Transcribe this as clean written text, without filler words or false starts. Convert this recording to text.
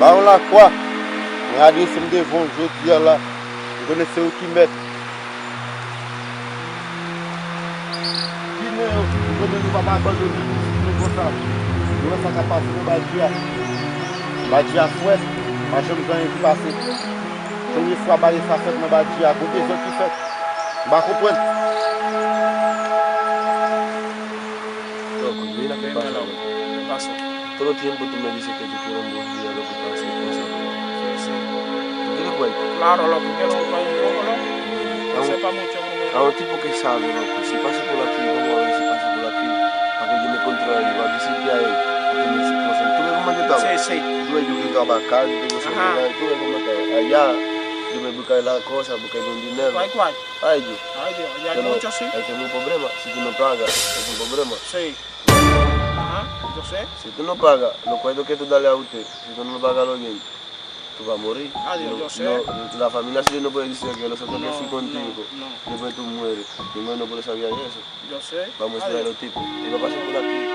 Lá on la croix. Regardez ce me devant, je dis là. Vous connaissez où qui met. Qui ne nous va pas abandonner. Nous comme ça. Nous sommes capables de Badia. Badia fouet. Ma jambe dans les passer. Première fois bailler ça fait dans Badia. Côté des autres qui fait. Bah comprendre. Loco, mira qué pasa. Todo el tiempo tú me dices que tú quieres un buen día, lo que pasa y cosas. Sí. ¿Tú quieres cuento? Claro, lo que quiero es un país loco, ¿no? No sepa mucho. A un tipo que sabe, loco, si pasa por aquí, vamos a ver si pasa por aquí, para que yo me controle, para decirte a él, porque me dice cosas. ¿Tú ves cómo es que estaba? Sí. Tú ves, yo que estaba acá, yo tengo seguridad, tú ves cómo estaba. Allá, yo me busco las cosas, busco un dinero. ¿Cuál? Ay, yo. Ay, Dios, ya hay mucho, sí. Hay que un problema, si tú no pagas, es un problema. Sí. Ajá, yo sé. Si tú no pagas, los cuartos que tú dale a usted, si tú no pagas lo bien, tú vas a morir. Adiós, yo sé. No, la familia sí no puede decir que nosotros No, que fui contigo, no. después tú mueres. Primero no puede saber eso. Yo sé. Vamos a esperar a los tipos. Y va a pasar por aquí.